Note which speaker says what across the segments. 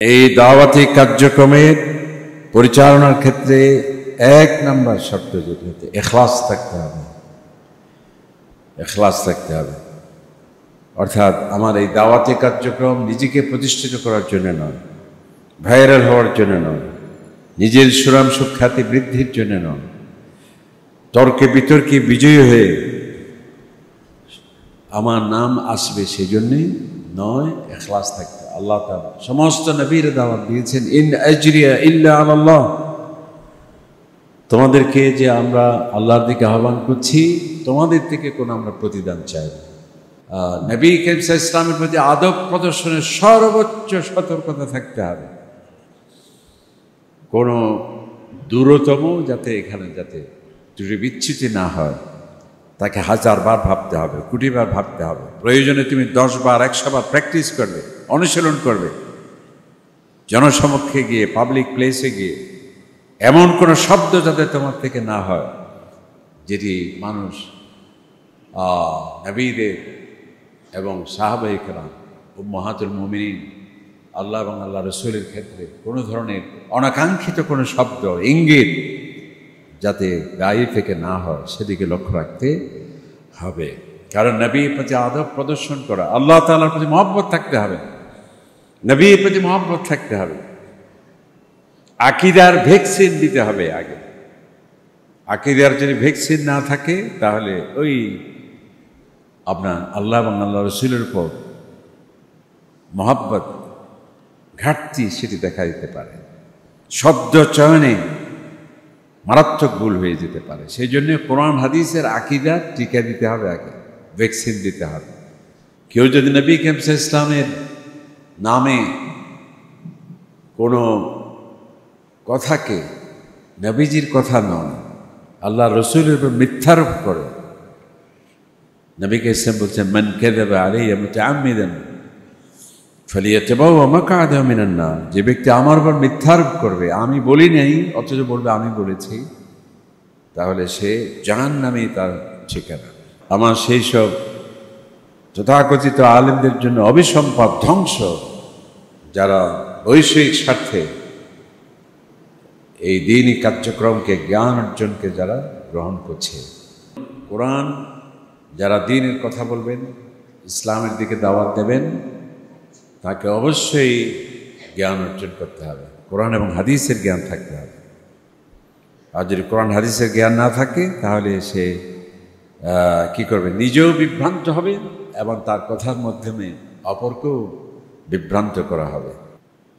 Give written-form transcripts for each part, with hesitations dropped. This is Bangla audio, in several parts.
Speaker 1: এই দাওয়াতি কার্যক্রমের পরিচালনার ক্ষেত্রে এক নাম্বার শর্ত যেটা হচ্ছে ইখলাস থাকতে হবে। ইখলাস থাকতে হবে অর্থাৎ আমার এই দাওয়াতি কার্যক্রম নিজেকে প্রতিষ্ঠিত করার জন্য নয়, ভাইরাল হওয়ার জন্য নয়, নিজের সুনাম সুখ্যাতি বৃদ্ধির জন্য নয়, তর্কে বিতর্কে বিজয়ী হয়ে আমার নাম আসবে সেই জন্যই নয়, ইখলাস থাকতে। আল্লাহ তাআলা সমস্ত নবীর দাওয়াত দিয়েছেন, ইন আজরিয়া ইল্লা আলাল্লাহ, তোমাদেরকে যে আমরা আল্লাহর দিকে আহ্বান করছি তোমাদের থেকে কোনো আমরা প্রতিদান চাই না। নবী করিম সাল্লাল্লাহু আলাইহি ওয়াসাল্লামের প্রতি আদব প্রদর্শনের সর্বোচ্চ সতর্কতা থাকতে হবে। কোনো দূরতম যাতে এখানে যাতে ত্রুটি বিচ্যুতি না হয়, তাকে 1000 বার ভাবতে হবে, কোটিবার ভাবতে হবে। প্রয়োজনে তুমি 10 বার 100 বার প্র্যাকটিস করবে, অনুশীলন করবে। জনসমক্ষে গিয়ে, পাবলিক প্লেসে গিয়ে এমন কোনো শব্দ যাতে তোমার থেকে না হয় যেটি মানুষ নবীদের এবং সাহাবায়ে কেরাম উম্মাহাতুল মুমিনিন আল্লাহ এবং আল্লাহ রসুলের ক্ষেত্রে কোনো ধরনের অনাকাঙ্ক্ষিত কোনো শব্দ ইঙ্গিত যাতে গায়ে থেকে না হয় সেদিকে লক্ষ্য রাখতে হবে। কারণ নবীর প্রতি আদব প্রদর্শন করা, আল্লাহ তাআলার প্রতি মহব্বত থাকতে হবে, নবীর প্রতি মহব্বত থাকতে হবে। আকীদার ভ্যাকসিন দিতে হবে আগে। আকীদার যদি ভ্যাকসিন না থাকে তাহলে ওই আপনার আল্লাহ এবং আল্লাহ রসুলের উপর মহব্বত ঘাটতি সেটি দেখা দিতে পারে, শব্দ চয়নে মারাত্মক ভুল হয়ে যেতে পারে। সেই জন্য কোরআন হাদিসের আকীদা টিকা দিতে হবে, আগে ভ্যাকসিন দিতে হবে। কেউ যদি নবী করিম সাল্লাল্লাহু আলাইহি ওয়াসাল্লামের নামে কোনো কথাকে নবীজির কথা নয় আল্লাহ রসুলের উপর মিথ্যারোপ করে, নবী ইসলাম বলছেন মান কাযাবা আলাইয়া মুতাআম্মিদান ফালিয়াতাবাওয়া মাকআদাহু মিনান নার, যে ব্যক্তি আমার উপর মিথ্যারোপ করবে, আমি বলি নাই অথচ বলবে আমি বলেছি, তাহলে সে জাহান্নামে তার ঠিকানা। আমার সেই সব তথাকথিত আলেমদের জন্য অবিসম্পাদ ধ্বংস, যারা বৈষয়িক স্বার্থে এই দ্বীনি কার্যক্রমকে, জ্ঞান অর্জনকে যারা গ্রহণ করছে। কোরআন যারা দ্বীনের কথা বলবেন, ইসলামের দিকে দাওয়াত দেবেন, তাকে অবশ্যই জ্ঞান অর্জন করতে হবে, কোরআন এবং হাদিসের জ্ঞান থাকতে হবে। আর যদি কোরআন হাদিসের জ্ঞান না থাকে তাহলে সে কি করবে, নিজেও বিভ্রান্ত হবে এবং তার কথার মাধ্যমে অপরকেও বিভ্রান্ত করা হবে।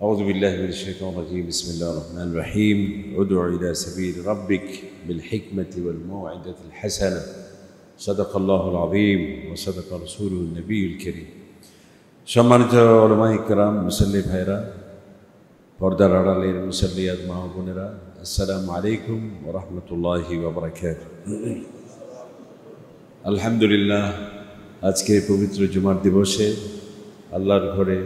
Speaker 1: আউযু বিল্লাহি মিনাশ শাইতানির রাজীম, বিসমিল্লাহির রহমানির রহিম। উদউ ইলা সাবিল রাব্বিক বিল হিকমাতি ওয়াল মাউইদাতিল হাসানাহ, সাদাকাল্লাহুল আযীম ওয়া সাদাকা রাসূলুন নবিয়ুল কারীম। সম্মানিত উলামায়ে কেরাম, মুসল্লি ভাইরা, পর্দার আড়ালের মুসল্লিয়াত মা ও বোনেরা, আসসালামু আলাইকুম ওয়া রাহমাতুল্লাহি ওয়া বারাকাতুহু। আলহামদুলিল্লাহ, আজকে পবিত্র জুমার দিবসে আল্লাহর ঘরে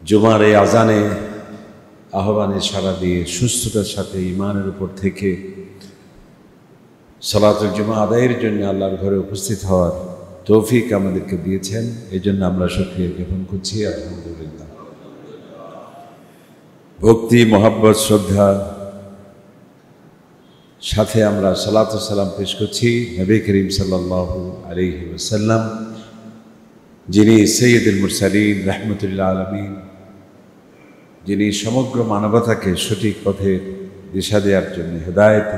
Speaker 1: জুমার এই আজানে আহ্বানে সাড়া দিয়ে সুস্থতার সাথে ঈমানের উপর থেকে সালাতুল জুমা আদায়ের জন্য আল্লাহর ঘরে উপস্থিত হওয়ার তৌফিক আমাদেরকে দিয়েছেন, এই জন্য আমরা শুকরিয়া জ্ঞাপন করছি। আলহামদুলিল্লাহ। ভক্তি, মহব্বত, শ্রদ্ধা সাথে আমরা সালাত ও সালাম পেশ করছি নবী করিম সাল্লাল্লাহু আলাইহি ওয়াসাল্লাম, যিনি সৈয়দুল মুরসালিন, রাহমাতুল আলামিন, যিনি সমগ্র মানবতাকে সঠিক পথে দিশা দেওয়ার জন্য, হেদায়েত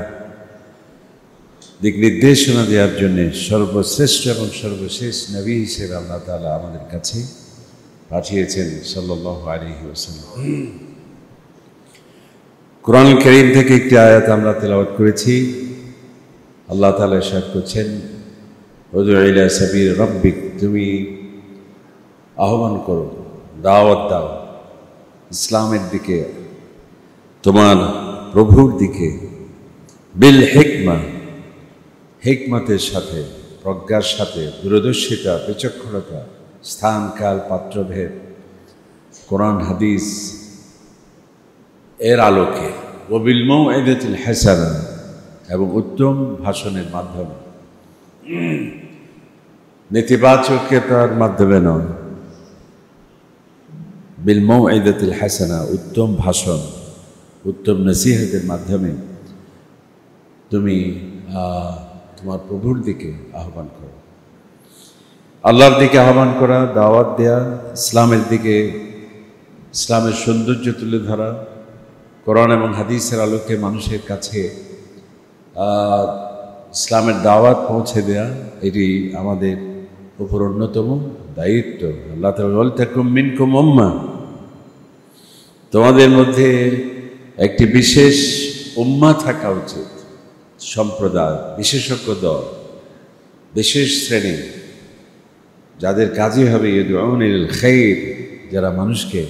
Speaker 1: দিক নির্দেশনা দেওয়ার জন্য সর্বশ্রেষ্ঠ এবং সর্বশেষ নবী হিসেবে আল্লাহ তাআলা আমাদের কাছে পাঠিয়েছেন সাল্লাল্লাহু আলাইহি ওয়াসাল্লাম। কোরআনুল কারীম থেকে একটি আয়াত আমরা তেলাওয়াত করেছি। আল্লাহ তাআলা ইরশাদ করছেন, উদউ ইলা সাবিল রাব্বিক, তুমি আহ্বান করো, দাওয়াত দাও ইসলামের দিকে, তোমার প্রভুর দিকে, বিল হিকমা, হিকমতের সাথে, প্রজ্ঞার সাথে, দূরদর্শিতা, বিচক্ষণতা, স্থান কাল পাত্রভেদ, কোরআন হাদিস এর আলোকে, ওয়াবিল মাউইদাতিল হাসানাহ, এবং উত্তম ভাষণের মাধ্যমে, নেতিবাচকতার মাধ্যমে নয়, বিল মাউইদাতিল হাসানা, উত্তম ভাষণ, উত্তম নসিহতের মাধ্যমে তুমি তোমার প্রভুর দিকে আহ্বান করো। আল্লাহর দিকে আহ্বান করা, দাওয়াত দেয়া, ইসলামের দিকে, ইসলামের সৌন্দর্য তুলে ধরা, কোরআন এবং হাদিসের আলোকে মানুষের কাছে ইসলামের দাওয়াত পৌঁছে দেয়া, এটি আমাদের উপর অন্যতম দায়িত্ব। আল্লাহ তাআলা বলেন, তাকুম মিনকুম উম্মাহ, তোমাদের মধ্যে একটি বিশেষ উম্মাহ থাকা উচিত, সম্প্রদায়, বিশেষজ্ঞ দল, বিশেষ শ্রেণী, যাদের কাজই হবে ইউদউনা ইলাল খাইর, যারা মানুষকে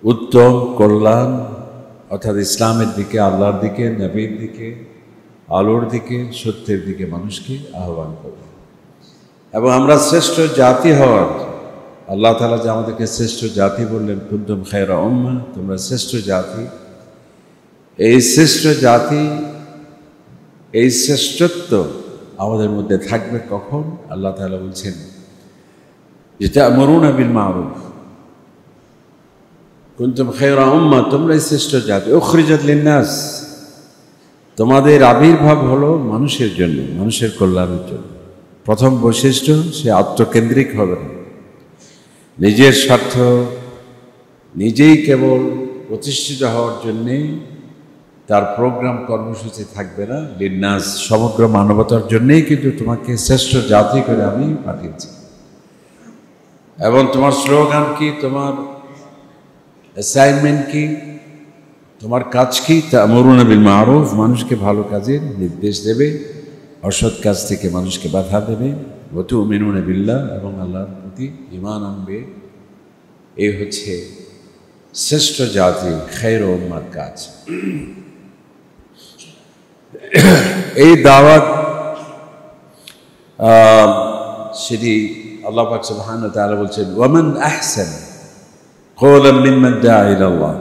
Speaker 1: উত্তম কল্যাণ অর্থাৎ ইসলামের দিকে, আল্লাহর দিকে, নবীর দিকে, আলোর দিকে, সত্যের দিকে মানুষকে আহ্বান করবে। এবং আমরা শ্রেষ্ঠ জাতি হওয়ার, আল্লাহ তাআলা যে আমাদেরকে শ্রেষ্ঠ জাতি বললেন, কুনতুম খায়রা উম্মাহ, তোমরা শ্রেষ্ঠ জাতি, এই শ্রেষ্ঠ জাতি, এই শ্রেষ্ঠত্ব আমাদের মধ্যে থাকবে কখন? আল্লাহ তাআলা বলছেন যে তা'মুরুনা বিল মা'রুফ, কুনতুম খায়রা উম্মাহ, তোমরাই শ্রেষ্ঠ জাতি, উখরিজাত লিন-নাস, তোমাদের আবির্ভাব হলো মানুষের জন্য, মানুষের কল্যাণের জন্য। প্রথম বৈশিষ্ট্য, সে আত্মকেন্দ্রিক হবে না, নিজের স্বার্থ, নিজেই কেবল প্রতিষ্ঠিত হওয়ার জন্যে তার প্রোগ্রাম কর্মসূচি থাকবে না। লিন-নাস, সমগ্র মানবতার জন্যেই কিন্তু তোমাকে শ্রেষ্ঠ জাতি করে আমি পাঠিয়েছি। এবং তোমার স্লোগান কি, তোমার অ্যাসাইনমেন্ট কি, তোমার কাজ কি? তা'মুরুনা বিল মা'রুফ, মানুষকে ভালো কাজের নির্দেশ দেবে, অসৎ কাজ থেকে মানুষকে বাধা দেবে। ওয়া তু'মিনুনা বিল্লাহ, এবং আল্লাহর প্রতি ঈমান আনবে। এই হচ্ছে শ্রেষ্ঠ জাতি, খায়র উম্মার কাজ। এই দাওয়াত সেটি আল্লাহ পাক সুবহানাহু ওয়া তাআলা বলছেন, ওয়া মান আহসান কওলাম মিম্মান দাআ ইলাল্লাহ,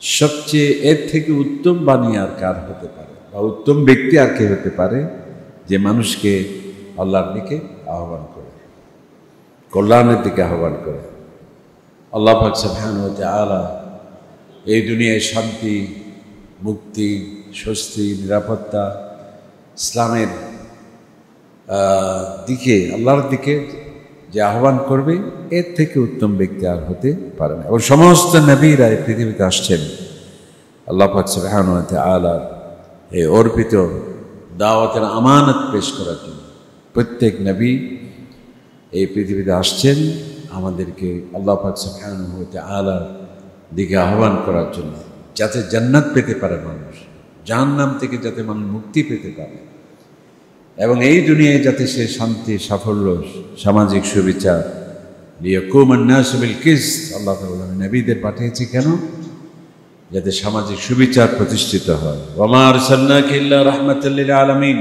Speaker 1: সবচেয়ে এর থেকে উত্তম বাণী আর কার হতে পারে, বা উত্তম ব্যক্তি আর কে হতে পারে, যে মানুষকে আল্লাহর দিকে আহ্বান করে, কল্যাণের দিকে আহ্বান করে। আল্লাহ পাক সুবহানাহু ওয়া তাআলা এই দুনিয়ায় শান্তি, মুক্তি, স্বস্তি, নিরাপত্তা, ইসলামের দিকে, আল্লাহর দিকে যে আহ্বান করবে, এর থেকে উত্তম ব্যক্তি আর হতে পারে না। এবং সমস্ত নবীরা এই পৃথিবীতে আসছেন আল্লাহ পাক সুবহানাহু ওয়া তাআলা এই অর্পিত দাওয়াতের আমানত পেশ করার জন্য। প্রত্যেক নবী এই পৃথিবীতে আসছেন আমাদেরকে আল্লাহ পাক সুবহানাহু ওয়া তাআলার দিকে আহ্বান করার জন্য, যাতে জান্নাত পেতে পারে মানুষ, জাহান্নাম থেকে যাতে মানুষ মুক্তি পেতে পারে, এবং এই দুনিয়ায় যাতে সে শান্তি, সাফল্য, সামাজিক সুবিচার, লিয়াকুমান নাসু বিল কিসত, আল্লাহ তাআলা নবীদের পাঠিয়েছি কেন? যাতে সামাজিক সুবিচার প্রতিষ্ঠিত হয়। ওয়া মা আরসালনাকা ইল্লা রাহমাতাল লিল আলামিন,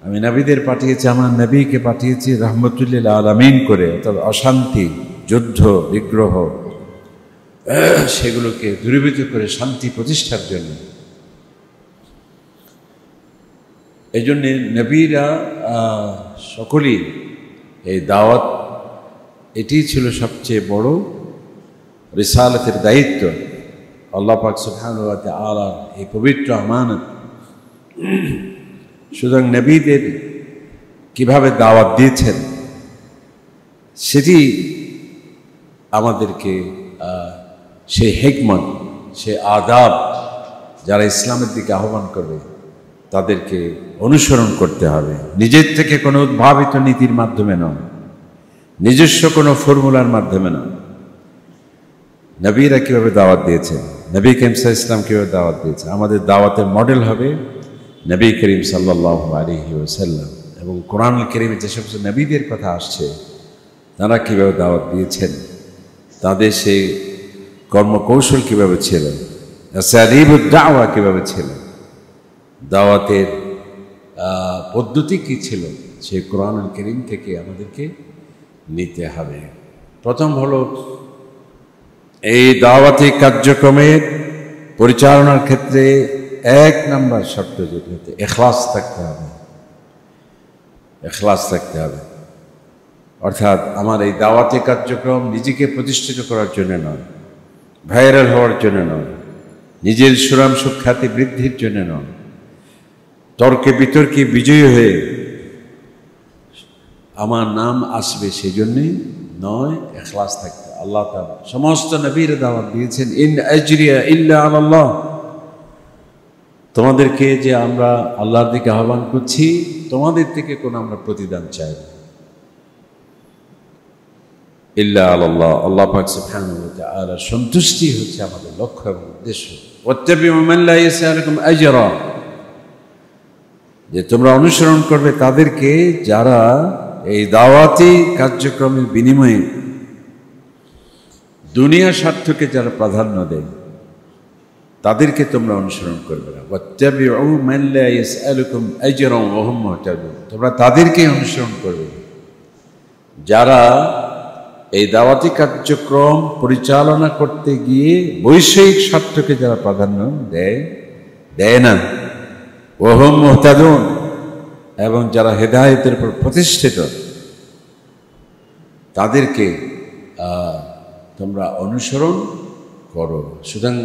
Speaker 1: আমি নবীদের পাঠিয়েছি, আমার নবীকে পাঠিয়েছি রাহমাতুল লিল আলামিন করে, অর্থাৎ অশান্তি, যুদ্ধ, বিগ্রহ, সেগুলোকে দূরীভূত করে শান্তি প্রতিষ্ঠার জন্য। এই জন্যে নবীরা সকলেই এই দাওয়াত, এটি ছিল সবচেয়ে বড় রিসালাতের দায়িত্ব। আল্লাহ পাক সুবহানাহু ওয়া তাআলা এই পবিত্র আমানত। সুতরাং নবীদের কিভাবে দাওয়াত দিয়েছেন সেটি আমাদেরকে সেই হিকমত, সেই আদাব, যারা ইসলামের দিকে আহ্বান করবে তাদেরকে অনুসরণ করতে হবে। নিজের থেকে কোনো উদ্ভাবিত নীতির মাধ্যমে নয়, নিজস্ব কোনো ফর্মুলার মাধ্যমে নয়। নবীরা কীভাবে দাওয়াত দিয়েছেন, নবী করিম সাল্লাল্লাহু আলাইহি ওয়াসাল্লাম কীভাবে দাওয়াত দিয়েছেন, আমাদের দাওয়াতের মডেল হবে নবী করিম সাল্লাল্লাহু আলাইহি ওয়াসাল্লাম। এবং কোরআনুল কারীমে যে সমস্ত নবীদের কথা আসছে, তারা কীভাবে দাওয়াত দিয়েছেন, তাদের সেই কর্মকৌশল কীভাবে ছিল, আসালিবুদ দাওয়া কীভাবে ছিল, দাওয়াতের পদ্ধতি কী ছিল, সেই কোরআনুল কারীম থেকে আমাদেরকে নিতে হবে। প্রথম হলো এই দাওয়াতি কার্যক্রমের পরিচালনার ক্ষেত্রে 1 নম্বর শর্ত যেটি হচ্ছে ইখলাস থাকতে হবে। ইখলাস থাকতে হবে। অর্থাৎ আমার এই দাওয়াতি কার্যক্রম নিজেকে প্রতিষ্ঠিত করার জন্য নয়, ভাইরাল হওয়ার জন্য নয়, নিজের সুনাম সুখ্যাতি বৃদ্ধির জন্য নয়, তর্কে বিতর্কে বিজয়ী হয়ে আমার নাম আসবে সেই জন্যই নয়, ইখলাস থাকতে। আল্লাহ তাআলা সমস্ত নবীর দাওয়াত দিয়েছেন, ইন আজরিয়া ইল্লা আলাল্লাহ, তোমাদেরকে যে আমরা আল্লাহর দিকে আহ্বান করছি, তোমাদের থেকে কোনো আমরা প্রতিদান চাই না। ইল্লা আলাল্লাহ, আল্লাহ পাক সুবহানাহু ওয়া তাআলা সন্তুষ্টি হচ্ছে আমাদের লক্ষ্য এবং উদ্দেশ্য। ওয়াত্তাবিউ মান লা ইয়াসআলুকুম আজরা, যে তোমরা অনুসরণ করবে তাদেরকে যারা এই দাওয়াতি কার্যক্রমের বিনিময়ে দুনিয়া স্বার্থকে যারা প্রাধান্য দেয় তাদেরকে তোমরা অনুসরণ করবে না। ওয়াত্তাবিউ মান লা ইয়াসআলুকুম আজরা ওয়া হুম মুহতাদুন, তোমরা তাদেরকেই অনুসরণ করবে যারা এই দাওয়াতি কার্যক্রম পরিচালনা করতে গিয়ে বৈষয়িক স্বার্থকে যারা প্রাধান্য দেয় না, ওয়া হুম মুহতাদুন, এবং যারা হেদায়েতের উপর প্রতিষ্ঠিত, তাদেরকে তোমরা অনুসরণ করো। সুতরাং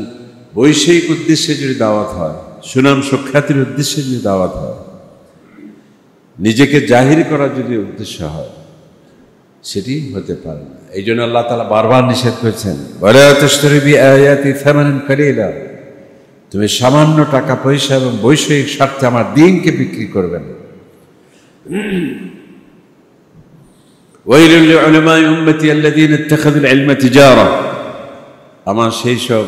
Speaker 1: বৈষয়িক উদ্দেশ্যে যদি দাওয়াত হয়, সুনাম সুখ্যাতির উদ্দেশ্যে যদি দাওয়াত হয়, নিজেকে জাহির করার যদি উদ্দেশ্য হয়, সেটি হতে পারে না। এই জন্য আল্লাহ তাআলা বারবার নিষেধ করেছেন, ওয়ালা তাশতারু বিআয়াতি সামানান কালীলা, তুমি সামান্য টাকা পয়সা এবং বৈষয়িক স্বার্থে আমার দ্বীনকে বিক্রি করবে না। ওয়াইলুল লিউলামাই উম্মতি আল্লাযীনা ইত্তাখাযুল ইলমা তিজারা, আমার সেই সব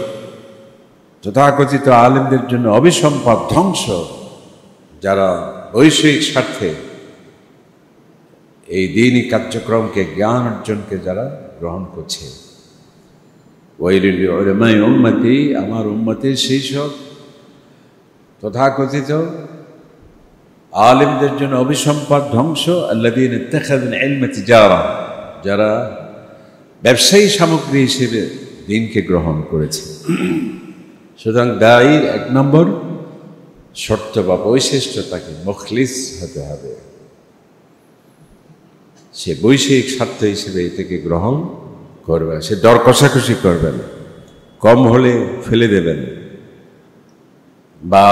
Speaker 1: তথাকথিত আলেমদের জন্য অবিসম্পাদ ধ্বংস যারা বৈষয়িক স্বার্থে এই দ্বীনি কার্যক্রমকে, জ্ঞান অর্জনকে যারা গ্রহণ করছে। ওয়াইলুল লিউলামাই উম্মতি, আমার উম্মতের সেই সব তথাকথিত আলেমদের জন্য অবিসম্পাদ ধ্বংস, আল্লাযীনা ইত্তাখাযুল ইলমা তিজারা, যারা ব্যবসায়ী সামগ্রী হিসেবে দ্বীনকে গ্রহণ করেছে। সুতরাং দায়ীর এক নম্বর শর্ত বা বৈশিষ্ট্য, তাকে মুখলিস হতে হবে। সে বৈষয়িক স্বার্থ হিসেবে এটাকে গ্রহণ করবে, সে দর কষাকষি করবে না, কম হলে ফেলে দেবেন, বা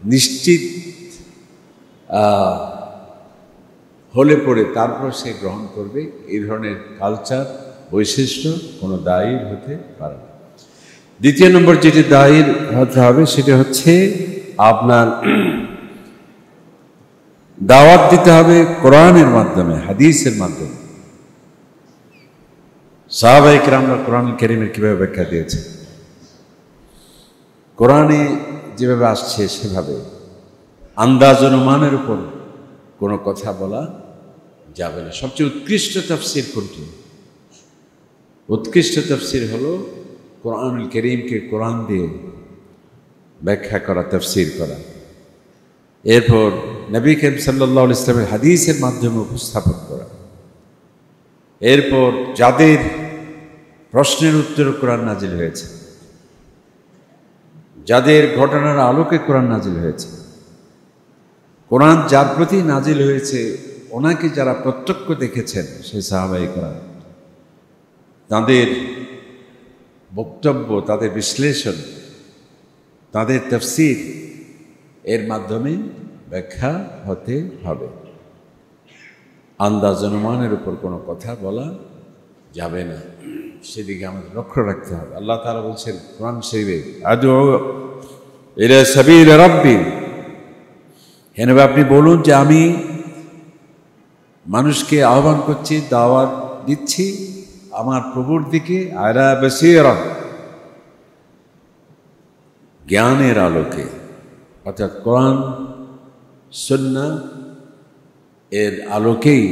Speaker 1: নিশ্চিত হলে পড়ে তারপর সে গ্রহণ করবে, এই ধরনের কালচার বৈশিষ্ট্য কোনো দায়ীর হতে পারে না। দ্বিতীয় নম্বর যেটি দায়ীর হতে হবে সেটা হচ্ছে আপনার দাওয়াত দিতে হবে কোরআনের মাধ্যমে, হাদিসের মাধ্যমে। সাহাবায়ে কেরামরা কোরআনুল কারীমের কিভাবে ব্যাখ্যা দিয়েছে, কোরআনে যেভাবে আসছে সেভাবে আন্দাজ অনুমানের উপর কোনো কথা বলা যাবে না। সবচেয়ে উৎকৃষ্ট তাফসীর কোনটি? উৎকৃষ্ট তাফসীর হলো কোরআনুল কারীমকে কোরআন দিয়ে ব্যাখ্যা করা, তাফসীর করা। এরপর নবী করিম সাল্লাল্লাহু আলাইহি ওয়াসাল্লামের হাদিসের মাধ্যমে উপস্থাপন করা। এরপর যাদের প্রশ্নের উত্তরে কোরআন নাজিল হয়েছে, যাদের ঘটনার আলোকে কোরআন নাজিল হয়েছে, কোরআন যার প্রতি নাজিল হয়েছে ওনাকে যারা প্রত্যক্ষ দেখেছেন, সেই সাহাবায়ে কেরাম, তাদের বক্তব্য, তাদের বিশ্লেষণ, তাদের তাফসীর এর মাধ্যমে ব্যাখ্যা হতে হবে। আন্দাজ অনুমানের উপর কোনো কথা বলা যাবে না, সেদিকে আমাদের লক্ষ্য রাখতে হবে। আল্লাহ তাআলা বলছেন কোরআন শরীফে, আদউ ইলা সাবিল রাব্বি, হে নবী আপনি বলুন যে আমি মানুষকে আহ্বান করছি, দাওয়াত দিচ্ছি আমার প্রভুর দিকে, আলা বাসীরা, জ্ঞানের আলোকে। অর্থাৎ কোরআন সুন্নাহ এর আলোকেই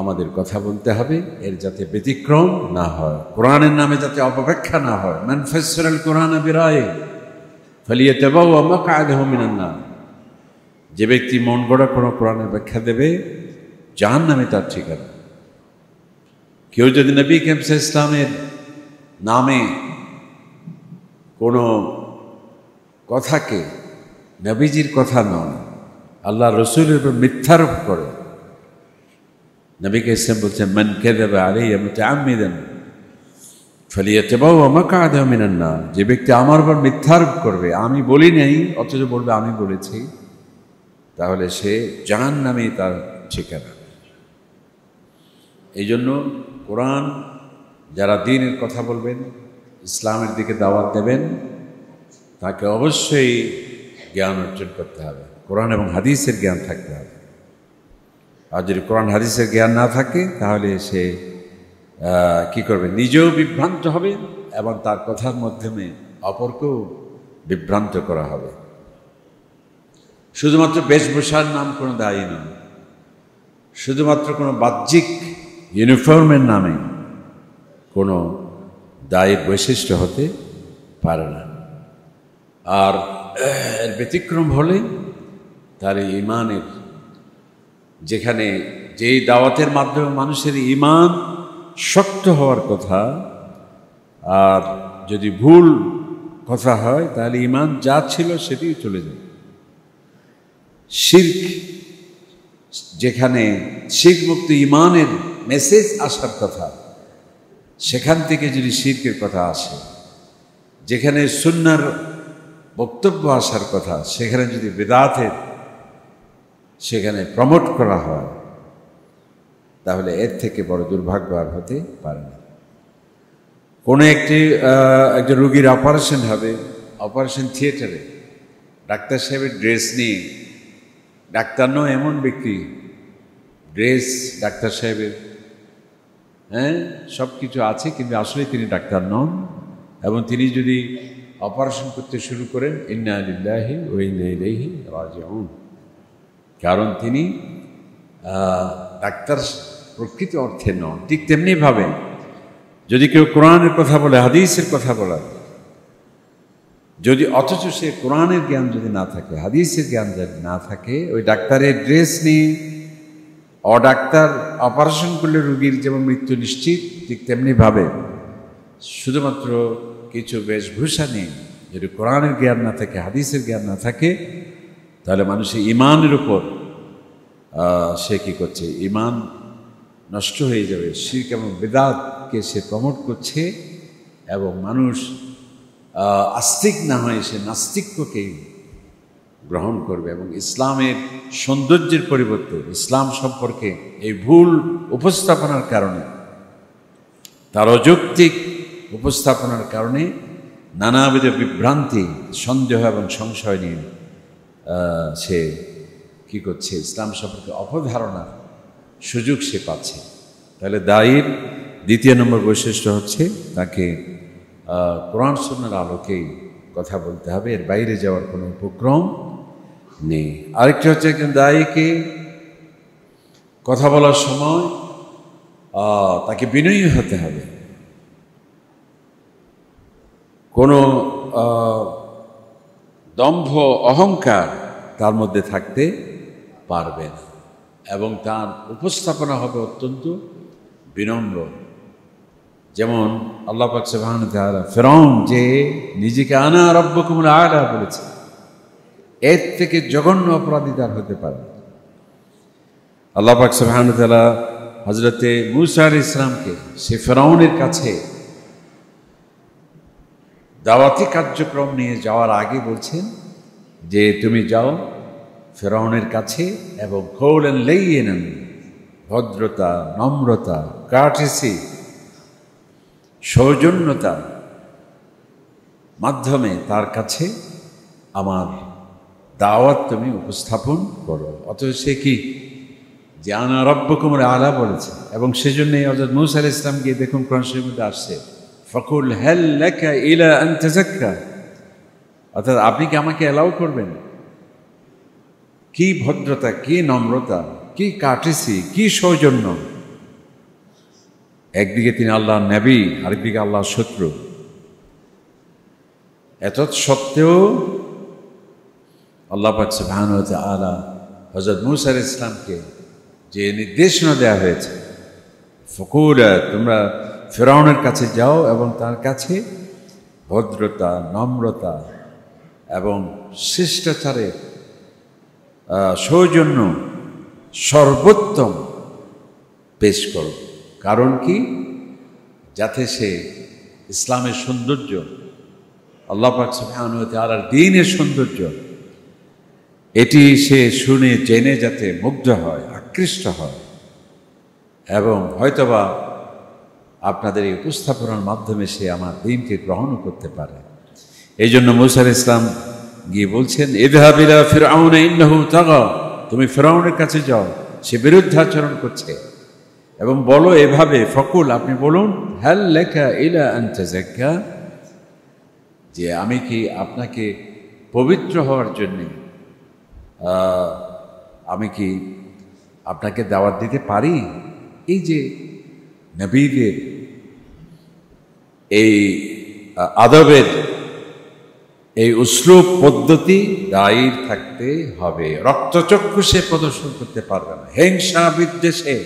Speaker 1: আমাদের কথা বলতে হবে, এর যাতে ব্যতিক্রম না হয়, কোরআনের নামে যাতে অপব্যাখ্যা না হয়। মান ফাসসারাল কোরআন বিরায়ে ফালিয়াতাবাওয়া মাকআদাহু মিনান নার, যে ব্যক্তি মন গড়া কোনো কোরআনের ব্যাখ্যা দেবে জাহান্নামে তার ঠিকানা। কেউ যদি নবী করিম সাল্লাল্লাহু আলাইহি ওয়াসাল্লামের নামে কোনো কথাকে নবীজির কথা নয়, আল্লাহ রসুলের উপর মিথ্যারোপ করে, নবী ইসলাম বলছেন, মান কাযাবা আলাইয়া মুতাআম্মিদান ফালিয়াতাবাওয়া মাকআদাহু মিনান নার। যে ব্যক্তি আমার উপর মিথ্যারোপ করবে, আমি বলি নাই অথচ বলবে আমি বলেছি, তাহলে সে জাহান্নামে তার ঠিকানা। এই জন্য কোরআন যারা দ্বীনের কথা বলবেন, ইসলামের দিকে দাওয়াত দেবেন, তাকে অবশ্যই জ্ঞান অর্জন করতে হবে, কোরআন এবং হাদিসের জ্ঞান থাকতে হবে। আর যদি কোরআন হাদিসের জ্ঞান না থাকে তাহলে সে কি করবে? নিজেও বিভ্রান্ত হবে এবং তার কথার মাধ্যমে অপরকেও বিভ্রান্ত করা হবে। শুধুমাত্র বেশভূষার নাম কোনো দায়ী নয়, শুধুমাত্র কোনো বাহ্যিক ইউনিফর্মের নামে কোনো দায়ী বৈশিষ্ট্য হতে পারে না। আর এর ব্যতিক্রম হলে তার ইমানের, যেখানে যেই দাওয়াতের মাধ্যমে মানুষের ইমান শক্ত হওয়ার কথা, আর যদি ভুল কথা হয় তাহলে ইমান যা ছিল সেটিই চলে যায়। শিরক, যেখানে শিরক মুক্ত ইমানের মেসেজ আসার কথা, সেখান থেকে যদি শিরকের কথা আসে, যেখানে সুন্নাহর বক্তব্য আসার কথা, সেখানে যদি বিদআতের সেখানে প্রমোট করা হয়, তাহলে এর থেকে বড় দুর্ভাগ্য আর হতে পারে না। কোনো একজন রোগীর অপারেশন হবে, অপারেশন থিয়েটারে ডাক্তার সাহেবের ড্রেস নিয়ে, ডাক্তার নয় এমন ব্যক্তি, ড্রেস ডাক্তার সাহেবের, সব কিছু আছে, কিন্তু আসলে তিনি ডাক্তার নন। এবং তিনি যদি অপারেশন করতে শুরু করেন, ইন্না লিল্লাহি ওয়া ইন্না ইলাইহি রাজিউন, কারণ তিনি ডাক্তার প্রকৃত অর্থে নন। ঠিক তেমনিভাবে যদি কেউ কোরআনের কথা বলে, হাদিসের কথা বলে, যদি অথচ সে কোরআনের জ্ঞান যদি না থাকে, হাদিসের জ্ঞান যদি না থাকে, ওই ডাক্তারের ড্রেস নিয়ে ডাক্তার অপারেশন করলে রোগীর যেমন মৃত্যু নিশ্চিত, ঠিক তেমনিভাবে শুধুমাত্র কিছু বেশভূষা নিয়ে যদি কোরআনের জ্ঞান না থাকে, হাদিসের জ্ঞান না থাকে, তাহলে মানুষের ইমানের উপর সে কী করছে? ইমান নষ্ট হয়ে যাবে। শিরক এবং বিদআতকে সে প্রমোট করছে, এবং মানুষ আস্তিক না হয়ে সে নাস্তিক্যকে গ্রহণ করবে, এবং ইসলামের সৌন্দর্যের পরিবর্তে ইসলাম সম্পর্কে এই ভুল উপস্থাপনার কারণে, তার অযৌক্তিক উপস্থাপনার কারণে নানাবিধ বিভ্রান্তি, সন্দেহ এবং সংশয় নিয়ে সে কি করছে? ইসলাম সম্পর্কে অপধারণার সুযোগ সে পাচ্ছে। তাহলে দায়ীর দ্বিতীয় নম্বর বৈশিষ্ট্য হচ্ছে তাকে কোরআন সুন্নাহর আলোকেই কথা বলতে হবে, এর বাইরে যাওয়ার কোনো উপক্রম নেই। আরেকটি হচ্ছে একজন দায়ীকে কথা বলার সময় তাকে বিনয়ী হতে হবে, কোনো দম্ভ অহংকার তার মধ্যে থাকতে পারবে না, এবং তার উপস্থাপনা হবে অত্যন্ত বিনম্র। যেমন আল্লাহ পাক সুবহানাহু ওয়া তাআলা ফিরআউন যে নিজেকে আনা রাব্বুকুমুল আ'লা বলেছে, এর থেকে জঘন্য অপরাধী তার হতে পারে। আল্লাহ পাক সুবহানাহু ওয়া তাআলা হযরতে মূসা আলাইহিস সালামকে সে ফিরআউনের কাছে দাওয়াতি কার্যক্রম নিয়ে যাওয়ার আগে বলছেন যে তুমি যাও ফিরআউনের কাছে, এবং কওলান লাইয়িনান, ভদ্রতা, নম্রতা, কার্টেসি, সৌজন্যতা মাধ্যমে তার কাছে আমার দাওয়াত তুমি উপস্থাপন করো। অথচ সে কি যে আনা রাব্বুকুমুল আ'লা বলেছে, এবং সেজন্যই হযরত মূসা আলাইহিস সালাম গিয়ে দেখুন কোরআন শরীফের মধ্যে আসছে ফাকুল হাল লাকা ইলা আন তাযাক্কা, অর্থাৎ আপনি কি আমাকে অ্যালাউ করবেন? কি ভদ্রতা, কি নম্রতা, কি কার্টেসি, কি সৌজন্য! একদিকে তিনি আল্লাহর নবী, আরেকদিকে আল্লাহর শত্রু। এত সত্ত্বেও আল্লাহ পাক সুবহানাহু ওয়া তাআলা হযরত মূসা আলাইহিস সালামকে যে নির্দেশনা দেওয়া হয়েছে, ফাকুলা, তোমরা ফিরআউনের কাছে যাও এবং তার কাছে ভদ্রতা, নম্রতা এবং শিষ্টাচারের সৌজন্য সর্বোত্তম পেশ করো। কারণ কি? যাতে সে ইসলামের সৌন্দর্য, আল্লাহ পাক সুবহানাহু ওয়া তাআলার দ্বীনের সৌন্দর্য, এটি সে শুনে জেনে যাতে মুগ্ধ হয়, আকৃষ্ট হয়, এবং হয়তোবা আপনাদের এই উপস্থাপনার মাধ্যমে সে আমার দ্বীনকে গ্রহণও করতে পারে। এই জন্য মূসা আলাইহিস সালাম গিয়ে বলছেন, ইযহাব ইলা ফিরআউনা ইন্নাহু তাগা, তুমি ফিরআউনের কাছে যাও, সে বিরুদ্ধাচরণ করছে, এবং বলো এভাবে, ফকুল, আপনি বলুন, হাল লাকা ইলা আন তাযাক্কা, যে আমি কি আপনাকে পবিত্র হওয়ার জন্যে আমি কি আপনাকে দাওয়াত দিতে পারি? এই যে নবীদের এই আদবের এই উসলুব পদ্ধতি দায়ীর থাকতে হবে। রক্তচক্ষু সে প্রদর্শন করতে পারবে না, হিংসা বিদ্বেষে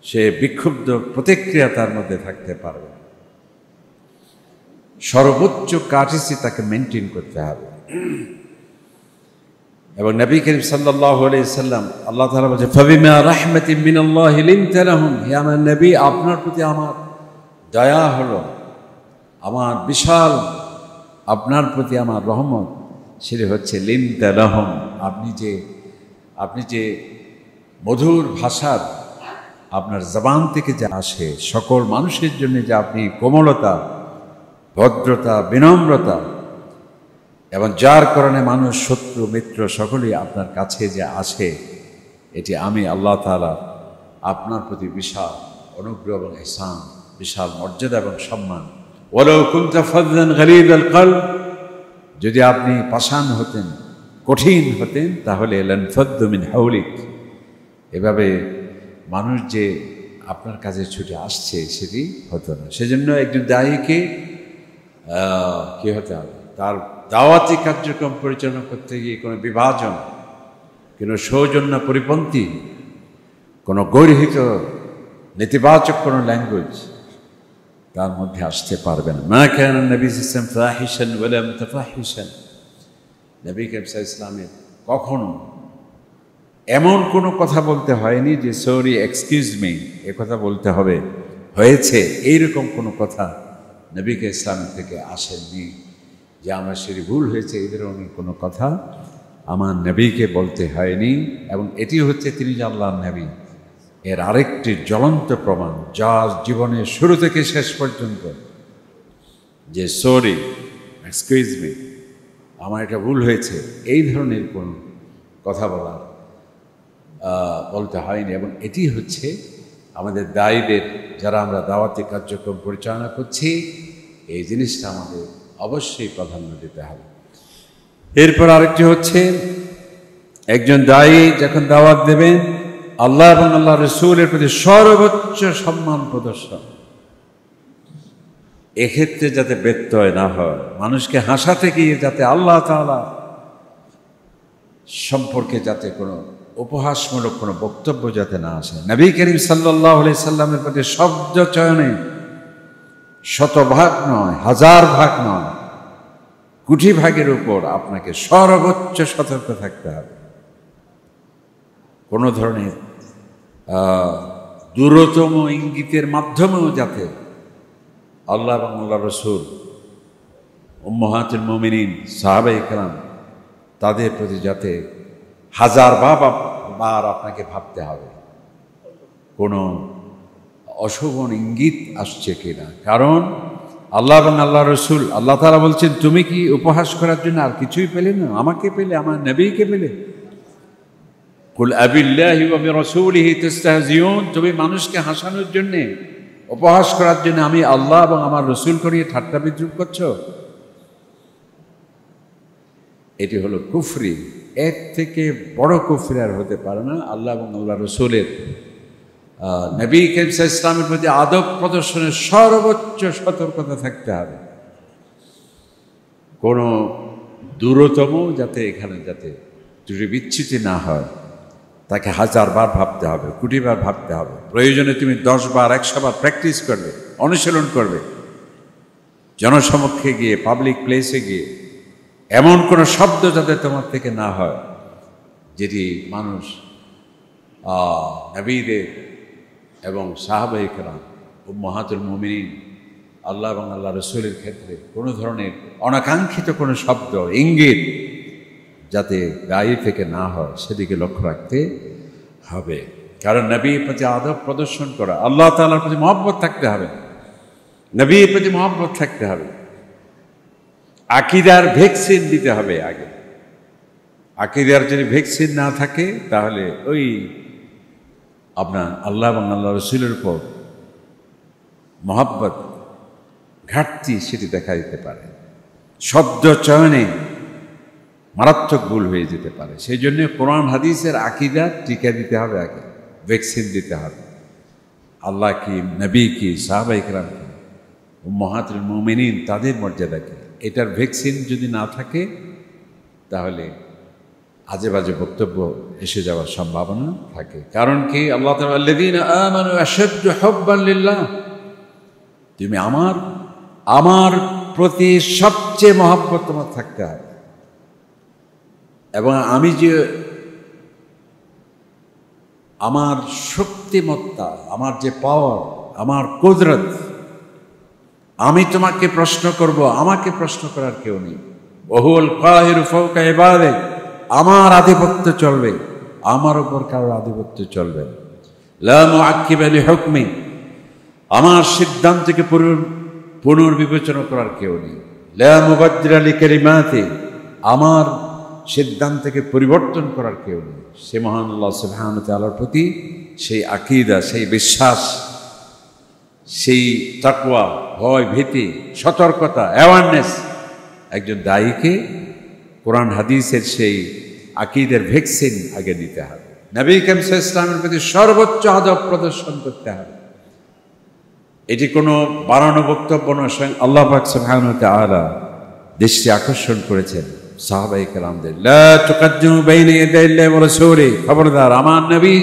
Speaker 1: সে বিক্ষুব্ধ প্রতিক্রিয়া তার মধ্যে থাকতে পারবে না। সর্বোচ্চ কার্টিসি তাকে মেনটেন করতে হবে। এবং নবী করিম সাল্লাল্লাহু আলাইহি সাল্লাম, আল্লাহ তাআলা বলেছে, ফাবিমা রাহমাতিন মিনাল্লাহি লিনতা লাহুম, হে আমার নবী, আপনার প্রতি আমার দয়া হলো, আমার বিশাল আপনার প্রতি আমার রহমত, সেটা হচ্ছে লিনতা লাহুম, আপনি যে মধুর ভাষার আপনার জবান থেকে যা আসে সকল মানুষের জন্য, যে আপনি কোমলতা, ভদ্রতা, বিনম্রতা, এবং যার কারণে মানুষ শত্রু মিত্র সকলেই আপনার কাছে যে আসে, এটি আমি আল্লাহ তাআলা আপনার প্রতি বিশাল অনুগ্রহ এবং ইহসান, বিশাল মর্যাদা এবং সম্মান। ওয়ালাউ কুনতা ফাযযান গালিযাল কলব, যদি আপনি পাষাণ হতেন, কঠিন হতেন, তাহলে লানফাদ্দু মিন হাওলিক, এভাবে মানুষ যে আপনার কাছে ছুটে আসছে সেটি হতো না। সেজন্য একজন দায়ীকে কি হতে হবে? তার দাওয়াতি কার্যক্রম পরিচালনা করতে গিয়ে কোনো বিভাজন, কোনো সৌজন্য পরিপন্থী, কোনো গর্হিত নেতিবাচক কোনো ল্যাঙ্গুয়েজ তার মধ্যে আসতে পারবে না। মা কানা নবী সাল্লাল্লাহু আলাইহি ওয়াসাল্লাম ফাহিশান ওয়ালা মুতাফাহিশান, নবী করিম সাল্লাল্লাহু আলাইহি ওয়াসাল্লামের কখনো এমন কোনো কথা বলতে হয়নি যে সরি, এক্সকিউজ মি, এ কথা বলতে হবে, হয়েছে, এইরকম কোনো কথা নবী করিম ইসলামের থেকে আসেননি, যে আমার সেটি ভুল হয়েছে, এই ধরনের কোনো কথা আমার নবীকে বলতে হয়নি। এবং এটি হচ্ছে তিনি যে আল্লাহর নবী, এর আরেকটি জ্বলন্ত প্রমাণ, যা জীবনের শুরু থেকে শেষ পর্যন্ত, যে সরি, এক্সকিউজ মি, আমার এটা ভুল হয়েছে, এই ধরনের কোনো কথা বলতে হয়নি। এবং এটি হচ্ছে আমাদের দায়ীদের, যারা আমরা দাওয়াতি কার্যক্রম পরিচালনা করছি, এই জিনিসটা আমাদের অবশ্যই প্রাধান্য দিতে হবে। এরপর আরেকটি হচ্ছে, একজন দায়ী যখন দাওয়াত দেবেন, আল্লাহ এবং আল্লাহ রাসূলের প্রতি সর্বোচ্চ সম্মান প্রদর্শন, এক্ষেত্রে যাতে ব্যত্যয় না হয়, মানুষকে হাসাতে গিয়ে যাতে আল্লাহ তাআলা সম্পর্কে যাতে কোনো উপহাসমূলক কোনো বক্তব্য যাতে না আসে। নবী করিম সাল্লাল্লাহু আলাইহি সাল্লামের প্রতি শব্দ চয়নে শতভাগ নয়, হাজার ভাগ নয়, কোটি ভাগের উপর আপনাকে সর্বোচ্চ সতর্ক থাকতে হবে। কোনো ধরনের দূরতম ইঙ্গিতের মাধ্যমেও যাতে আল্লাহ এবং আল্লাহ রাসূল, উম্মাহাতুল মুমিনিন, সাহাবায়ে কেরাম, তাদের প্রতি যাতে হাজার বার আপনাকে ভাবতে হবে কোনো অশোভন ইঙ্গিত আসছে কিনা। কারণ আল্লাহ এবং আল্লাহ রাসূল, আল্লাহ তাআলা বলছেন, তুমি কি উপহাস করার জন্য আর কিছুই পেলে না? আমাকে পেলে, আমার নবীকে পেলে। কুল আবিল্লাহি ওয়া বিরাসূলিহি তাস্তাহজিউন, তুমি মানুষকে হাসানোর জন্য, উপহাস করার জন্য আমি আল্লাহ এবং আমার রাসূলকে নিয়ে ঠাট্টা বিদ্রূপ করছো। এটি হলো কুফরি। এর থেকে বড় কুফরি আর হতে পারে না। আল্লাহ এবং আল্লাহ রাসূলের, নবী করিম সাল্লাল্লাহু আলাইহি ওয়াসাল্লামের প্রতি আদব প্রদর্শনের সর্বোচ্চ সতর্কতা থাকতে হবে। কোনো দূরতম যাতে এখানে যাতে ত্রুটি বিচ্যুতি না হয়, তাকে হাজার বার ভাবতে হবে, কোটিবার ভাবতে হবে। প্রয়োজনে তুমি 10 বার 100 বার প্র্যাকটিস করবে, অনুশীলন করবে, জনসমক্ষে গিয়ে, পাবলিক প্লেসে গিয়ে এমন কোনো শব্দ যাতে তোমার থেকে না হয় যেটি মানুষ নবীদের এবং সাহাবায়ে কেরাম উম্মাহাতুল মুমিনিন আল্লাহ এবং আল্লাহ রসুলের ক্ষেত্রে কোনো ধরনের অনাকাঙ্ক্ষিত কোনো শব্দ ইঙ্গিত যাতে গায়ে থেকে না হয় সেদিকে লক্ষ্য রাখতে হবে। কারণ নবীর প্রতি আদব প্রদর্শন করা, আল্লাহ তাআলার প্রতি মহব্বত থাকতে হবে, নবীর প্রতি মহব্বত থাকতে হবে। আকীদার ভ্যাকসিন দিতে হবে আগে। আকীদার যদি ভ্যাকসিন না থাকে তাহলে ওই আপনার আল্লাহ এবং আল্লাহ রসুলের উপর মহব্বত ঘাটতি সেটি দেখা দিতে পারে, শব্দ চয়নে মারাত্মক ভুল হয়ে যেতে পারে। সেই জন্য কোরআন হাদিসের আকীদা টিকা দিতে হবে, আগে ভ্যাকসিন দিতে হবে। আল্লাহ কি, নবী কি, সাহাবায়ে কেরাম কি, উম্মাহাতুল মুমিনিন তাদের মর্যাদা কি, এটার ভ্যাকসিন যদি না থাকে তাহলে আজে বাজে বক্তব্য এসে যাওয়ার সম্ভাবনা থাকে। কারণ কি, আল্লাহ তাআলা আল্লাযীনা আমানু আশাদ্দু হুব্বান লিল্লাহ, তুমি আমার প্রতি সবচেয়ে মহব্বত তোমার থাকতে হবে, এবং আমি যে আমার শক্তিমত্তা, আমার যে পাওয়ার, আমার কুদরত, আমি তোমাকে প্রশ্ন করব, আমাকে প্রশ্ন করার কেউ নেই। ওহুল কাহিরু ফাওকা ইবাদিহি, আমার আধিপত্য চলবে, আমার উপর কারোর আধিপত্য চলবে না। লা মুআক্কিবা লিহুকমি, আমার সিদ্ধান্তকে পুনর্বিবেচনা করার কেউ নেই। লা মুবাদদিলা লিকালিমাতি, আমার সিদ্ধান্তকে পরিবর্তন করার কেউ নেই। সে মহান আল্লাহ সুবহানাহু ওয়া তাআলার প্রতি সেই আকীদা, সেই বিশ্বাস, সেই তাকওয়া, ভয় ভীতি, সতর্কতা, অ্যাওয়ারনেস একজন দায়ীকে কোরআন হাদিসের সেই আকীদার ভ্যাকসিন আগে দিতে হবে। নবী করিম সাল্লাল্লাহু আলাইহি ওয়াসাল্লামের প্রতি সর্বোচ্চ আদব প্রদর্শন করতে হবে। এটি কোনো বানানো বক্তব্য নয়, স্বয়ং আল্লাহ পাক সুবহানাহু ওয়া তাআলা দৃষ্টি আকর্ষণ করেছেন সাহাবায়ে কেরামদের। লা তুকাদ্দিমু বাইনা ইয়াদাইল্লাহি ওয়া রাসূলিহি, খবরদার আমার নবী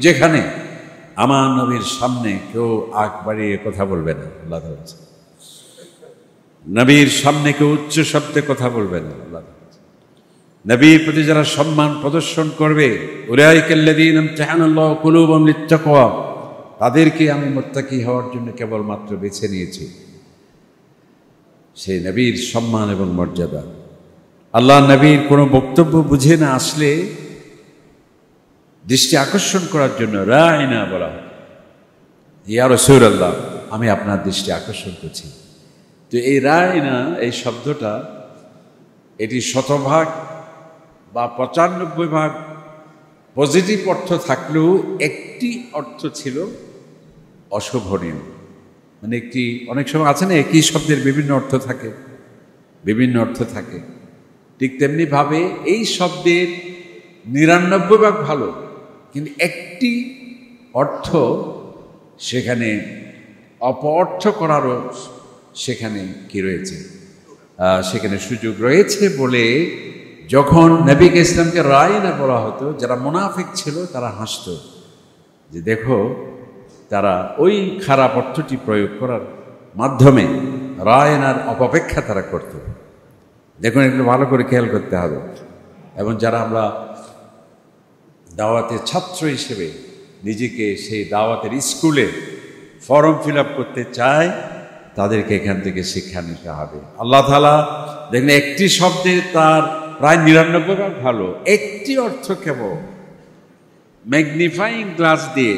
Speaker 1: যেখানে, আমার নবীর সামনে কেউ আগ বাড়িয়ে কথা বলবে না। আল্লাহ তাআলা নবীর সামনে কেউ উচ্চ শব্দে কথা বলবে না। আল্লাহ নবীর প্রতি যারা সম্মান প্রদর্শন করবে, উলাইকাল্লাযীনা ইমতাহানাল্লাহু কুলুবাহুম লিত্তাকওয়া, তাদেরকে আমি মুত্তাকি হওয়ার জন্য কেবলমাত্র বেছে নিয়েছি। সেই নবীর সম্মান এবং মর্যাদা, আল্লাহ নবীর কোনো বক্তব্য বুঝে না আসলে দৃষ্টি আকর্ষণ করার জন্য রাইনা বলা হয়, ইয়া রাসূলুল্লাহ আমি আপনার দৃষ্টি আকর্ষণ করছি। তো এই রাইনা, এই শব্দটা এটি শতভাগ বা ৯৫% পজিটিভ অর্থ থাকলেও একটি অর্থ ছিল অশোভনীয়। মানে একটি, অনেক সময় আছে না একই শব্দের বিভিন্ন অর্থ থাকে, বিভিন্ন অর্থ থাকে, ঠিক তেমনিভাবে এই শব্দের ৯৯% ভালো, কিন্তু একটি অর্থ সেখানে অপঅর্থ করারও সেখানে কি রয়েছে, সেখানে সুযোগ রয়েছে বলে যখন নবী ইসলামকে রায়না বলা হতো, যারা মুনাফিক ছিল তারা হাসত যে দেখো, তারা ওই খারাপ অর্থটি প্রয়োগ করার মাধ্যমে রায়নার অপেক্ষা তারা করত। দেখুন, এগুলো ভালো করে খেয়াল করতে হবে। এবং যারা আমরা দাওয়াতের ছাত্র হিসেবে নিজেকে সেই দাওয়াতের স্কুলে ফর্ম ফিল আপ করতে চায়, তাদেরকে এখান থেকে শিক্ষা নিতে হবে। আল্লাহ তাআলা দেখলেন একটি শব্দে তার প্রায় ৯৯% ভালো, একটি অর্থ কেবল ম্যাগনিফাইং গ্লাস দিয়ে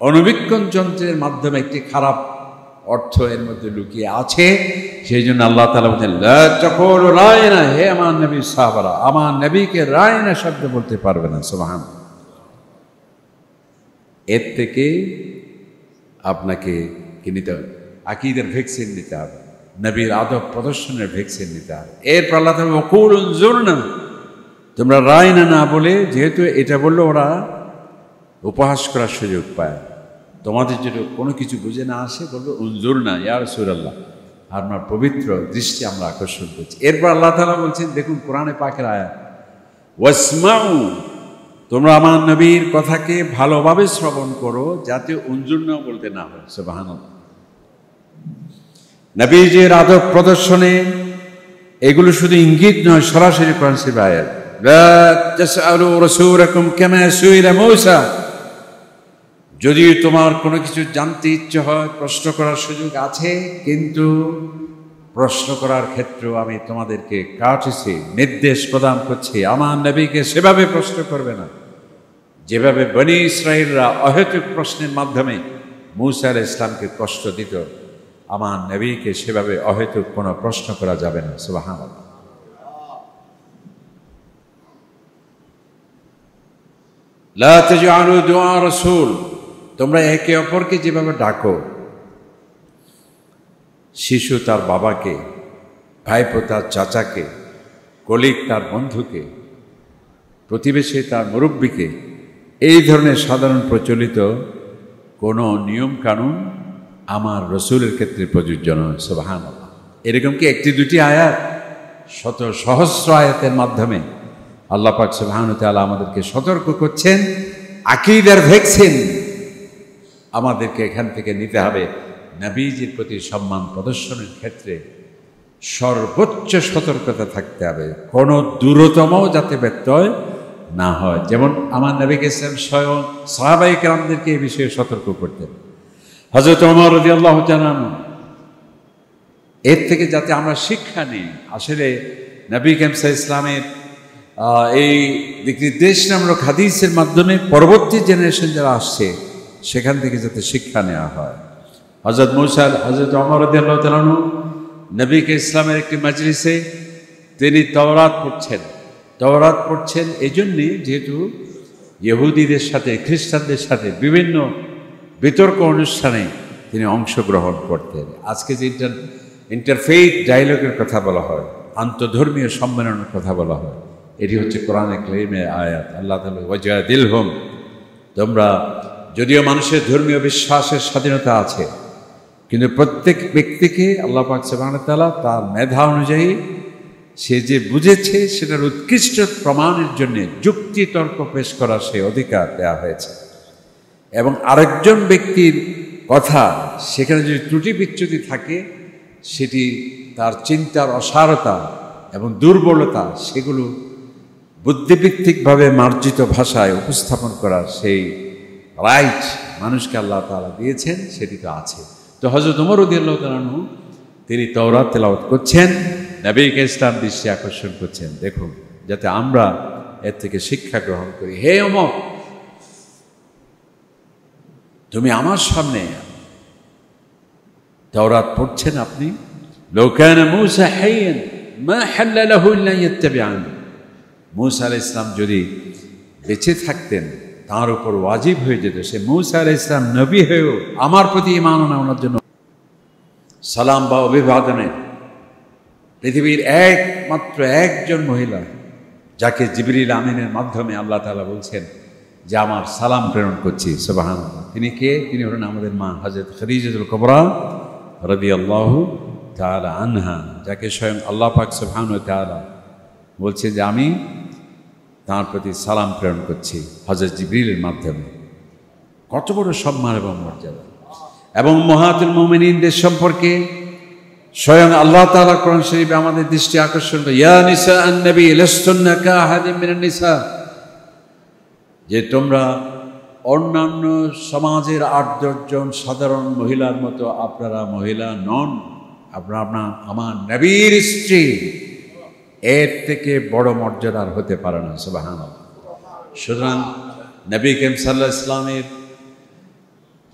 Speaker 1: অনুবীক্ষণ যন্ত্রের মাধ্যমে একটি খারাপ অর্থ এর মধ্যে লুকিয়ে আছে। সেই জন্য আল্লাহ তাআলা বলেন, লা তাকুলু রায়না, হে আমার নবী সাহাবারা, আমার নবীকে রায়না শব্দ বলতে পারবে না। সুবহানাল্লাহ। এর থেকে আপনাকে কি নিতে হবে? আকীদার ভ্যাকসিন নিতে হবে, নবীর আদব প্রদর্শনের ভ্যাকসিন নিতে হবে। এরপর আল্লাহ তাআলা ওয়াকুল উনজুরনা, তোমরা রায়না না বলে, যেহেতু এটা বললো ওরা উপহাস করার সুযোগ পায়, তোমাদের যদি কোনো কিছু বুঝে না আসে বলবে উনজুরনা ইয়া রাসূলুল্লাহ, আপনার পবিত্র দৃষ্টি আমরা আকর্ষণ করছি। এরপর আল্লাহ তাআলা বলছেন, দেখুন কোরআনে পাকের আয়াত, ওয়াসমাউ, তোমরা আমার নবীর কথাকে ভালোভাবে শ্রবণ করো, যাতে উনজুরনা বলতে না হয়। সুবহানাল্লাহ। নবীজির আদব প্রদর্শনে এগুলো শুধু ইঙ্গিত নয়, সরাসরি কোরআন শরীফের আয়াত, লা তাসআলু রাসূলাকুম কামা সুইলা মূসা, যদিও তোমার কোনো কিছু জানতে ইচ্ছে হয়, প্রশ্ন করার সুযোগ আছে, কিন্তু প্রশ্ন করার ক্ষেত্রেও আমি তোমাদেরকে কাটিছি নির্দেশ প্রদান করছি, আমার নবীকে সেভাবে প্রশ্ন করবে না যেভাবে বনি ইসরায়েলরা অহেতুক প্রশ্নের মাধ্যমে মূসা আলাইহিস সালামকে কষ্ট দিত। আমার নবীকে সেভাবে অহেতুক কোনো প্রশ্ন করা যাবে না। সুবহানাল্লাহ। লা তাজআলু দুআ রাসূল, তোমরা একে অপরকে যেভাবে ডাকো, শিশু তার বাবাকে, ভাইপো তার চাচাকে, কলিগ তার বন্ধুকে, প্রতিবেশী তার মুরব্বীকে, এই ধরনের সাধারণ প্রচলিত কোনো নিয়ম কানুন আমার রসুলের ক্ষেত্রে প্রযোজ্য নয়। সুবহানাল্লাহ। এরকম কি একটি দুটি আয়াত, শত সহস্র আয়াতের মাধ্যমে আল্লাহ পাক সুবহানাহু ওয়া তাআলা আমাদেরকে সতর্ক করছেন। আকীদার ভ্যাকসিন আমাদেরকে এখান থেকে নিতে হবে। নবীজির প্রতি সম্মান প্রদর্শনের ক্ষেত্রে সর্বোচ্চ সতর্কতা থাকতে হবে, কোনো দূরতম যাতে ব্যত্যয় না হয়। যেমন আমার নবীকে স্বয়ং সাহাবায়ে কেরামদেরকে এই বিষয়ে সতর্ক করতেন। হযরত ওমর রাদিয়াল্লাহু তাআলা এর থেকে যাতে আমরা শিক্ষা নিই, আসলে নবী করিম সাল্লাল্লাহু আলাইহি ওয়াসাল্লামের এই দিক নির্দেশনামূলক হাদিসের মাধ্যমে পরবর্তী জেনারেশন যারা আসছে সেখান থেকে যাতে শিক্ষা নেওয়া হয়। হযরত ওমর রাদিয়াল্লাহু তাআলা নবী ইসলামের একটি মজলিসে তিনি তাওরাত পড়ছেন এই জন্যে, যেহেতু ইহুদিদের সাথে খ্রিস্টানদের সাথে বিভিন্ন বিতর্ক অনুষ্ঠানে তিনি অংশগ্রহণ করতেন। আজকে যে ইন্টারফেইথ ডায়ালগের কথা বলা হয়, আন্তধর্মীয় সম্মেলনের কথা বলা হয়, এটি হচ্ছে কোরআনে কারীমের আয়াত। আল্লাহ তাআলা ওয়াজাদিলহুম, তোমরা, যদিও মানুষের ধর্মীয় বিশ্বাসের স্বাধীনতা আছে, কিন্তু প্রত্যেক ব্যক্তিকে আল্লাহ পাক সুবহানাহু ওয়া তাআলা তার মেধা অনুযায়ী সে যে বুঝেছে সেটার উৎকৃষ্ট প্রমাণের জন্য যুক্তি তর্ক পেশ করার সেই অধিকার দেওয়া হয়েছে। এবং আরেকজন ব্যক্তির কথা সেখানে যদি ত্রুটি বিচ্যুতি থাকে, সেটি তার চিন্তার অসারতা এবং দুর্বলতা, সেগুলো বুদ্ধিভিত্তিকভাবে মার্জিত ভাষায় উপস্থাপন করার সেই রাইট মানুষকে আল্লাহ তাআলা দিয়েছেন, সেটি তো আছে। তো হযরত ওমর রাদিয়াল্লাহু তাআলা আনহু তিনি তাওরাত তেলাওয়াত করছেন, নবীকে ইসলাম দৃষ্টি আকর্ষণ করছেন, দেখুন যাতে আমরা এর থেকে শিক্ষা গ্রহণ করি। হে ওমর, তুমি আমার সামনে তাওরাত পড়ছেন, আপনি লাউ কানা মূসা হাইয়ান মা হাল্লা লাহু ইল্লা ইয়াত্তাবিআনি, মূসা আলাইহিস সালাম যদি বেঁচে থাকতেন তার উপর ওয়াজিব হয়ে যেত সে মূসা আলাইহিস সালাম নবী হয়েও আমার প্রতি ঈমান আনার জন্য সালাম বা অভিবাদনে পৃথিবীর একমাত্র একজন মহিলা যাকে জিবরিল আমিনের মাধ্যমে আল্লাহ তাআলা বলছেন যে আমার সালাম প্রেরণ করছি, সুবহানাল্লাহ। তিনি কে? তিনি হলেন আমাদের মা হযরত খাদিজাতুল কুবরা রাদিয়াল্লাহু তাআলা আনহা, যাকে স্বয়ং আল্লাহ পাক সুবহানাহু ওয়া তাআলা বলছে যে আমি তাঁর প্রতি সালাম প্রেরণ করছি হযরত জিবরিলের মাধ্যমে। কত বড় সম্মান এবং মর্যাদা! এবং উম্মাহাতুল মুমিনিনদের সম্পর্কে স্বয়ং আল্লাহ তাআলা কোরআন শরীফে আমাদের দৃষ্টি আকর্ষণ করে, ইয়া নিসা আন-নবী লাস্তুন্না কাআহাদিন মিনান নিসা, যে তোমরা অন্যান্য সমাজের ৮-১০ জন সাধারণ মহিলার মতো আপনারা মহিলা নন, আপনারা আমার নবীর স্ত্রী। এর থেকে বড় মর্যাদার হতে পারে না, সুবহানাল্লাহ। সুতরাং নবী করিম সাল্লাল্লাহু আলাইহি ওয়াসাল্লামের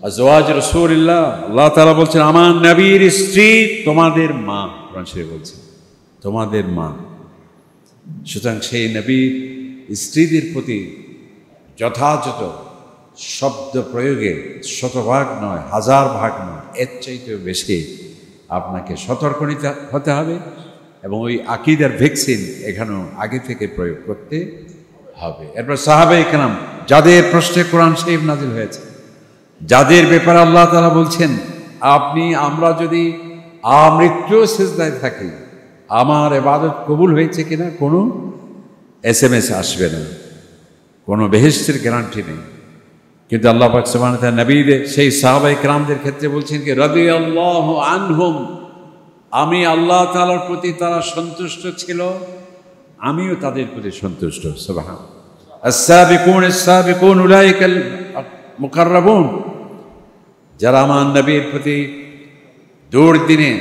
Speaker 1: আজওয়াজ রাসূলুল্লাহ, আল্লাহ তাআলা বলছেন আমার নবীর স্ত্রী তোমাদের মা, কোরআন শরীফে বলছেন তোমাদের মা। সুতরাং সেই নবীর স্ত্রীদের প্রতি যথাযথ শব্দ প্রয়োগে শতভাগ নয়, 1000 ভাগ নয়, এর চাইতেও বেশি আপনাকে সতর্ক হতে হবে। এবং ওই আকীদার ভ্যাকসিন এখানেও আগে থেকে প্রয়োগ করতে হবে। এরপর সাহাবায়ে কেরাম যাদের প্রশ্নে কোরআন শরীফ নাজিল হয়েছে, যাদের ব্যাপারে আল্লাহ তাআলা বলছেন আমরা যদি আমৃত্যু সিজদায় থাকি আমার ইবাদত কবুল হয়েছে কিনা কোনো SMS আসবে না, কোনো বেহেশতের গ্যারান্টি নেই। কিন্তু আল্লাহ পাক সুবহানাহু ওয়া তাআলা নবীদের সেই সাহাবায়ে কেরামদের ক্ষেত্রে বলছেন কি রাদিয়াল্লাহু আনহুম, আমি আল্লাহ তাআলার প্রতি তারা সন্তুষ্ট ছিল, আমিও তাদের প্রতি সন্তুষ্ট। সুবহানাল্লাহ। আস-সাবিকুন আস-সাবিকুন উলাইকাল মুকাররাবুন, যারা আমার নবীর প্রতি দুর্দিনে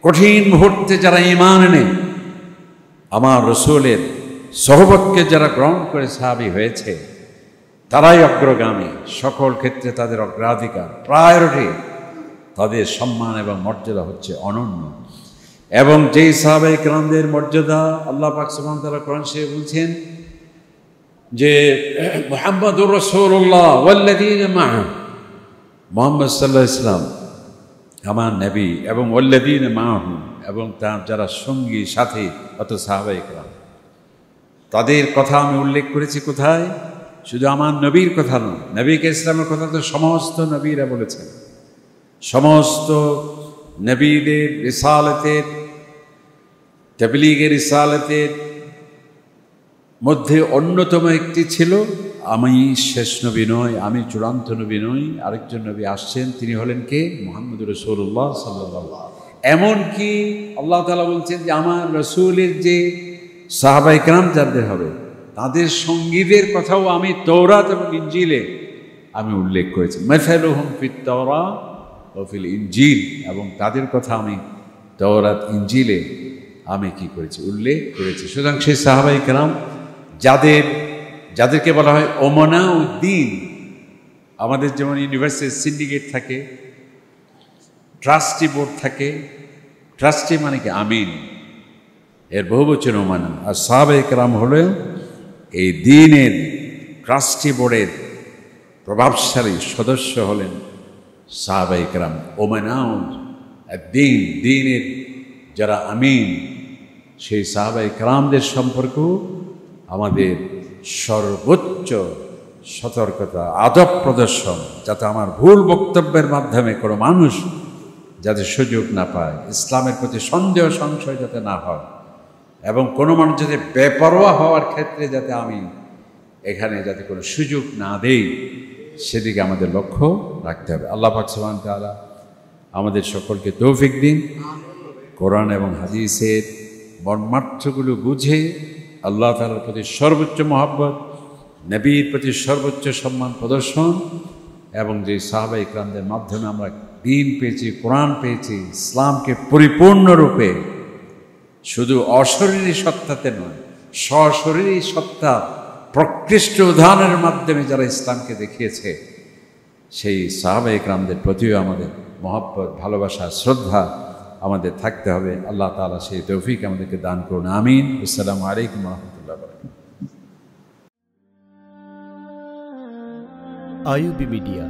Speaker 1: কঠিন মুহূর্তে যারা ঈমান এনে আমার রসূলের সহবতকে যারা গ্রহণ করে সাহাবী হয়েছে, তারাই অগ্রগামী। সকল ক্ষেত্রে তাদের অগ্রাধিকার, প্রায়োরিটি, তাদের সম্মান এবং মর্যাদা হচ্ছে অনন্য। এবং যেই সাহাবায়ে কেরামদের মর্যাদা আল্লাহ পাক সুবহানাহু ওয়া তাআলা কোরআন শরীফে বলছেন যে মুহাম্মাদুর রাসূলুল্লাহ ওয়াল্লাযীনা মা'আহু, মুহাম্মদ সাল্লাল্লাহু আলাইহি ওয়াসাল্লাম আমার নবী, এবং ওয়াল্লাযীনা মা'আহু, এবং তার যারা সঙ্গী সাথী অত সাহাবায়ে কেরাম, তাদের কথা আমি উল্লেখ করেছি কোথায়? শুধু আমার নবীর কথা নয়, নবীকে ইসলামের কথা তো সমস্ত নবীরা বলেছেন। সমস্ত নবীদের রিসালাতের, তাবলীগের রিসালাতের মধ্যে অন্যতম একটি ছিল, আমি শেষ নবী নই, আমি চূড়ান্ত নবী নই, আরেকজন নবী আসছেন, তিনি হলেন কে? মুহাম্মদুর রাসূলুল্লাহ সাল্লাল্লাহু আলাইহি ওয়াসাল্লাম। এমনকি আল্লাহ তাআলা বলছেন যে আমার রসূলের যে সাহাবায়ে কেরাম যাদের হবে, তাদের সঙ্গীদের কথাও আমি তৌরাত এবং ইনজিলে আমি উল্লেখ করেছি। মাসালুহুম ফিত তাওরাত ওয়া ফিল ইনজিল, এবং তাদের কথা আমি তৌরাত ইনজিলে আমি কি করেছি? উল্লেখ করেছি। সুতরাং সেই সাহাবায়ে কেরাম যাদেরকে বলা হয় ওমানা উদ্দিন, আমাদের যেমন ইউনিভার্সিটির সিন্ডিকেট থাকে, ট্রাস্টি বোর্ড থাকে, ট্রাস্টি মানে কি? আমিন, এর বহুবচন ওমানা। আর সাহাবায়ে কেরাম হলেন এই দ্বীনের ট্রাস্টি বোর্ডের প্রভাবশালী সদস্য হলেন সাহাবায়ে কেরাম, ওমানাউন দ্বীন, দ্বীনের যারা আমিন, সেই সাহাবায়ে কেরামদের সম্পর্ক আমাদের সর্বোচ্চ সতর্কতা, আদব প্রদর্শন, যাতে আমার ভুল বক্তব্যের মাধ্যমে কোনো মানুষ যাতে সুযোগ না পায়, ইসলামের প্রতি সন্দেহ সংশয় যাতে না হয়, এবং কোনো মানুষ যাতে বেপরোয়া হওয়ার ক্ষেত্রে যাতে আমি এখানে যাতে কোনো সুযোগ না দেই, সেদিকে আমাদের লক্ষ্য রাখতে হবে। আল্লাহ পাক সুবহানাহু ওয়া তাআলা আমাদের সকলকে তৌফিক দিন, কোরআন এবং হাদিসের মর্মার্থগুলো বুঝে আল্লাহ তাআলার প্রতি সর্বোচ্চ মহব্বত, নবীর প্রতি সর্বোচ্চ সম্মান প্রদর্শন, এবং যে সাহাবায়ে কেরামদের মাধ্যমে আমরা দ্বীন পেয়েছি, কোরআন পেয়েছি, ইসলামকে পরিপূর্ণরূপে শুধু অশরীরী সত্তাতে নয়, সশরীরী সত্তা প্রকৃষ্ট উদাহরণের মাধ্যমে যারা ইসলামকে দেখিয়েছে, সেই সাহাবায়ে কেরামদের প্রতিও আমাদের মহব্বত, ভালোবাসা, শ্রদ্ধা আমাদের থাকতে হবে। আল্লাহ তাআলা সেই তৌফিক আমাদেরকে দান করুন। আমিন। আসসালামু আলাইকুম ওয়া রাহমাতুল্লাহি ওয়া বারাকাতুহু।
Speaker 2: IUB media